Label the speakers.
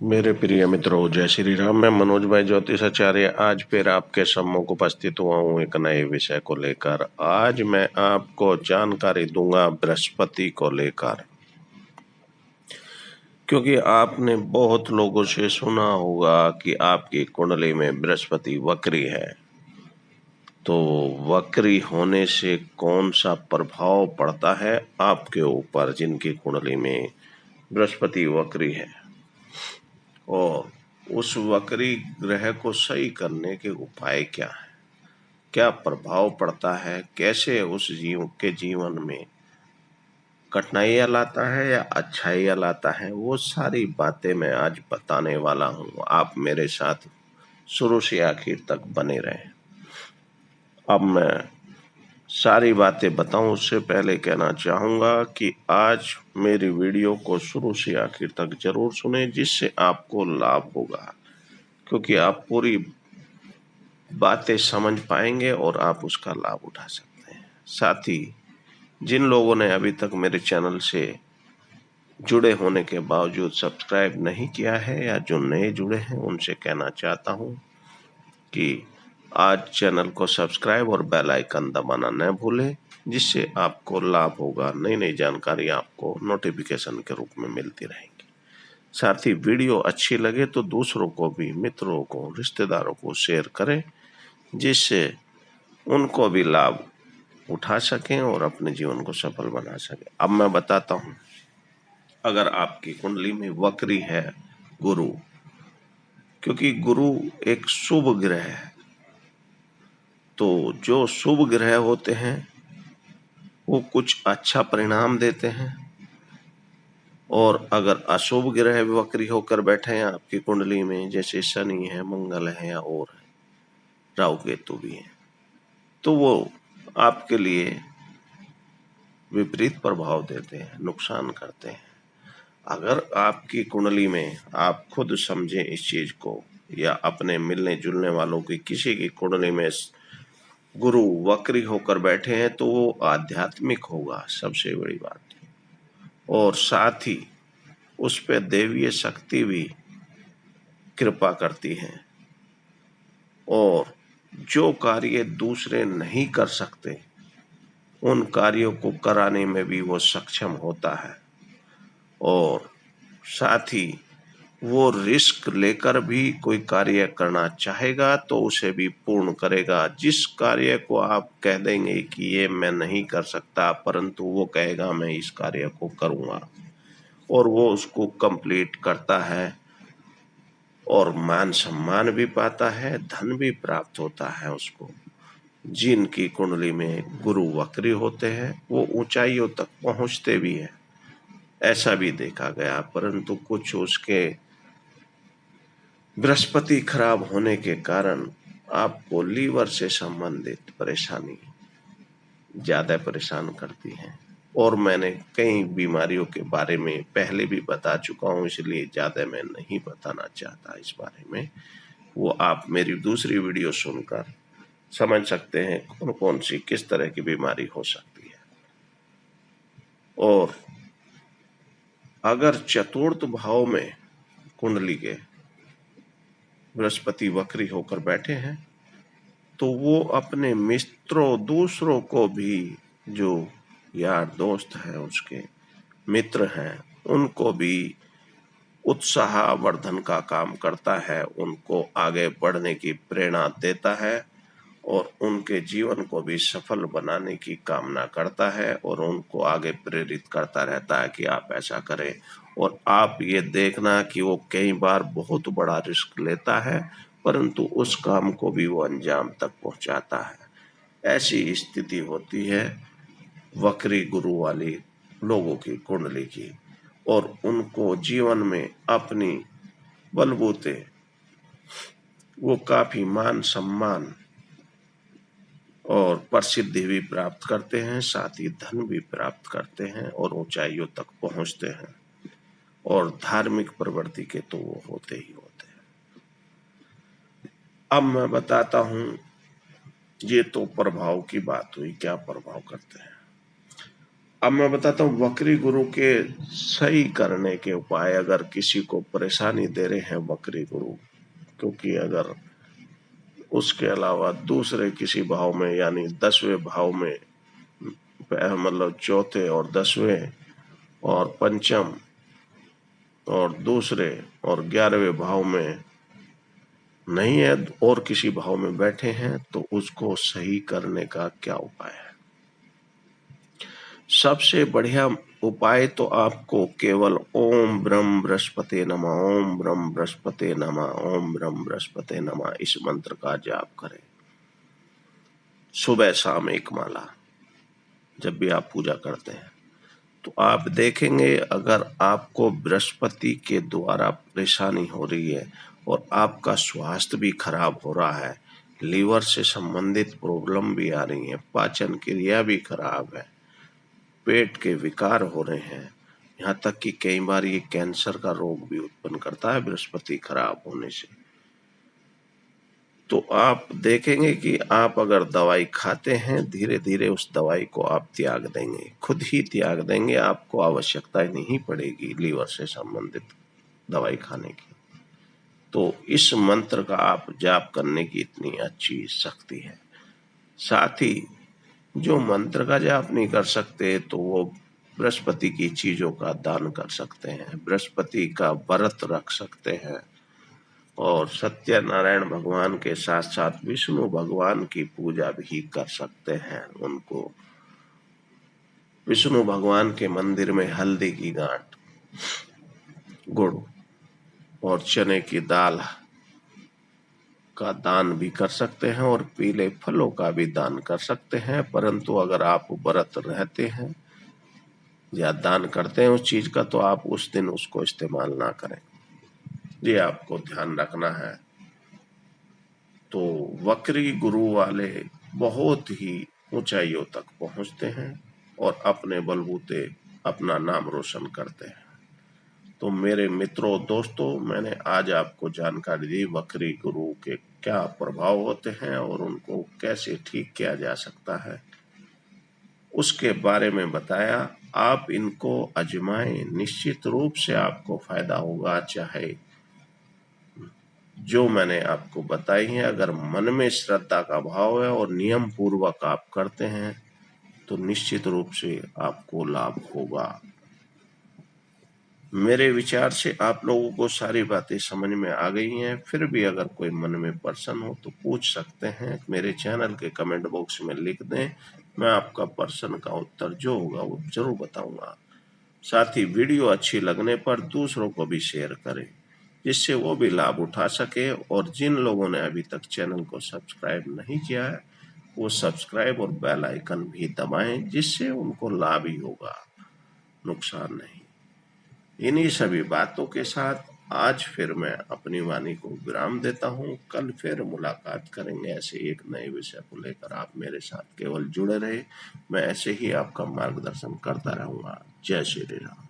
Speaker 1: मेरे प्रिय मित्रों, जय श्री राम। मैं मनोज भाई ज्योतिषाचार्य आज फिर आपके सम्मुख उपस्थित हुआ हूँ एक नए विषय को लेकर। आज मैं आपको जानकारी दूंगा बृहस्पति को लेकर, क्योंकि आपने बहुत लोगों से सुना होगा कि आपकी कुंडली में बृहस्पति वक्री है। तो वक्री होने से कौन सा प्रभाव पड़ता है आपके ऊपर जिनकी कुंडली में बृहस्पति वक्री है, और उस वक्री ग्रह को सही करने के उपाय क्या है, क्या प्रभाव पड़ता है, कैसे उस जीव के जीवन में कठिनाइयाँ लाता है या अच्छाइयाँ लाता है, वो सारी बातें मैं आज बताने वाला हूँ। आप मेरे साथ शुरू से आखिर तक बने रहें। अब मैं सारी बातें बताऊं उससे पहले कहना चाहूँगा कि आज मेरी वीडियो को शुरू से आखिर तक जरूर सुने, जिससे आपको लाभ होगा, क्योंकि आप पूरी बातें समझ पाएंगे और आप उसका लाभ उठा सकते हैं। साथ ही जिन लोगों ने अभी तक मेरे चैनल से जुड़े होने के बावजूद सब्सक्राइब नहीं किया है या जो नए जुड़े हैं, उनसे कहना चाहता हूं कि आज चैनल को सब्सक्राइब और बेल आइकन दबाना न भूलें, जिससे आपको लाभ होगा। नई नई जानकारी आपको नोटिफिकेशन के रूप में मिलती रहेगी। साथ ही वीडियो अच्छी लगे तो दूसरों को भी, मित्रों को, रिश्तेदारों को शेयर करें, जिससे उनको भी लाभ उठा सकें और अपने जीवन को सफल बना सकें। अब मैं बताता हूं, अगर आपकी कुंडली में वक्री है गुरु, क्योंकि गुरु एक शुभ ग्रह है, तो जो शुभ ग्रह होते हैं वो कुछ अच्छा परिणाम देते हैं, और अगर अशुभ ग्रह वक्री होकर बैठे हैं आपकी कुंडली में, जैसे शनि है, मंगल है या और है, राहु केतु भी है, तो वो आपके लिए विपरीत प्रभाव देते हैं, नुकसान करते हैं। अगर आपकी कुंडली में आप खुद समझें इस चीज को, या अपने मिलने जुलने वालों की किसी की कुंडली में गुरु वक्री होकर बैठे हैं, तो वो आध्यात्मिक होगा, सबसे बड़ी बात। और साथ ही उस पे दैवीय शक्ति भी कृपा करती है, और जो कार्य दूसरे नहीं कर सकते उन कार्यों को कराने में भी वो सक्षम होता है। और साथ ही वो रिस्क लेकर भी कोई कार्य करना चाहेगा तो उसे भी पूर्ण करेगा। जिस कार्य को आप कह देंगे कि ये मैं नहीं कर सकता, परंतु वो कहेगा मैं इस कार्य को करूँगा, और वो उसको कंप्लीट करता है, और मान सम्मान भी पाता है, धन भी प्राप्त होता है उसको। जिनकी कुंडली में गुरु वक्री होते हैं वो ऊंचाइयों तक पहुंचते भी हैं, ऐसा भी देखा गया। परंतु कुछ उसके बृहस्पति खराब होने के कारण आपको लीवर से संबंधित परेशानी ज्यादा परेशान करती है, और मैंने कई बीमारियों के बारे में पहले भी बता चुका हूं, इसलिए ज्यादा मैं नहीं बताना चाहता इस बारे में। वो आप मेरी दूसरी वीडियो सुनकर समझ सकते हैं कौन कौन सी किस तरह की बीमारी हो सकती है। और अगर चतुर्थ भाव में कुंडली के बृहस्पति वक्री होकर बैठे हैं, तो वो अपने मित्रों, दूसरों को भी, जो यार दोस्त हैं, उसके मित्र हैं, उनको भी उत्साहवर्धन का काम करता है, उनको आगे बढ़ने की प्रेरणा देता है, और उनके जीवन को भी सफल बनाने की कामना करता है, और उनको आगे प्रेरित करता रहता है कि आप ऐसा करें। और आप ये देखना कि वो कई बार बहुत बड़ा रिस्क लेता है, परंतु उस काम को भी वो अंजाम तक पहुंचाता है। ऐसी स्थिति होती है वक्री गुरु वाली लोगों की कुंडली की, और उनको जीवन में अपनी बलबूते वो काफी मान सम्मान और प्रसिद्धि भी प्राप्त करते हैं, साथ ही धन भी प्राप्त करते हैं, और ऊंचाइयों तक पहुंचते हैं, और धार्मिक प्रवृत्ति के तो वो होते ही होते हैं। अब मैं बताता हूं, ये तो प्रभाव की बात हुई, क्या प्रभाव करते हैं। अब मैं बताता हूँ वक्री गुरु के सही करने के उपाय। अगर किसी को परेशानी दे रहे हैं वक्री गुरु, क्योंकि अगर उसके अलावा दूसरे किसी भाव में यानी 10वें भाव में, मतलब चौथे और 10वें और पंचम और दूसरे और 11वें भाव में नहीं है और किसी भाव में बैठे हैं, तो उसको सही करने का क्या उपाय है? सबसे बढ़िया उपाय तो आपको केवल ओम ब्रह्म बृहस्पति नमः, ओम ब्रह्म बृहस्पति नमः, ओम ब्रह्म बृहस्पति नमः इस मंत्र का जाप करें सुबह शाम एक माला, जब भी आप पूजा करते हैं। तो आप देखेंगे अगर आपको बृहस्पति के द्वारा परेशानी हो रही है और आपका स्वास्थ्य भी खराब हो रहा है, लीवर से संबंधित प्रॉब्लम भी आ रही है, पाचन क्रिया भी खराब है, पेट के विकार हो रहे हैं, यहाँ तक कि कई बार ये कैंसर का रोग भी उत्पन्न करता है बृहस्पति खराब होने से, तो आप देखेंगे कि आप अगर दवाई खाते हैं, धीरे धीरे उस दवाई को आप त्याग देंगे, खुद ही त्याग देंगे, आपको आवश्यकता नहीं पड़ेगी लीवर से संबंधित दवाई खाने की। तो इस मंत्र का आप जाप करने की इतनी अच्छी शक्ति है। साथ ही जो मंत्र का जाप नहीं कर सकते तो वो बृहस्पति की चीजों का दान कर सकते हैं, बृहस्पति का व्रत रख सकते हैं और सत्यनारायण भगवान के साथ साथ विष्णु भगवान की पूजा भी कर सकते हैं। उनको विष्णु भगवान के मंदिर में हल्दी की गांठ, गुड़ और चने की दाल का दान भी कर सकते हैं और पीले फलों का भी दान कर सकते हैं। परंतु अगर आप व्रत रहते हैं या दान करते हैं उस चीज का, तो आप उस दिन उसको इस्तेमाल ना करें, ये आपको ध्यान रखना है। तो वक्री गुरु वाले बहुत ही ऊंचाइयों तक पहुंचते हैं और अपने बलबूते अपना नाम रोशन करते हैं। तो मेरे मित्रों दोस्तों, मैंने आज आपको जानकारी दी वक्री गुरु के क्या प्रभाव होते हैं और उनको कैसे ठीक किया जा सकता है, उसके बारे में बताया। आप इनको आजमाएं, निश्चित रूप से आपको फायदा होगा। चाहे जो मैंने आपको बताई है, अगर मन में श्रद्धा का भाव है और नियम पूर्वक आप करते हैं तो निश्चित रूप से आपको लाभ होगा। मेरे विचार से आप लोगों को सारी बातें समझ में आ गई हैं। फिर भी अगर कोई मन में प्रश्न हो तो पूछ सकते हैं, मेरे चैनल के कमेंट बॉक्स में लिख दें, मैं आपका प्रश्न का उत्तर जो होगा वो जरूर बताऊंगा। साथ ही वीडियो अच्छी लगने पर दूसरों को भी शेयर करें, जिससे वो भी लाभ उठा सके। और जिन लोगों ने अभी तक चैनल को सब्सक्राइब नहीं किया है, वो सब्सक्राइब और बेल आइकन भी दबाएं, जिससे उनको लाभ ही होगा, नुकसान नहीं। इन्हीं सभी बातों के साथ आज फिर मैं अपनी वाणी को विराम देता हूँ। कल फिर मुलाकात करेंगे ऐसे एक नए विषय को लेकर। आप मेरे साथ केवल जुड़े रहे, मैं ऐसे ही आपका मार्गदर्शन करता रहूंगा। जय श्री राम।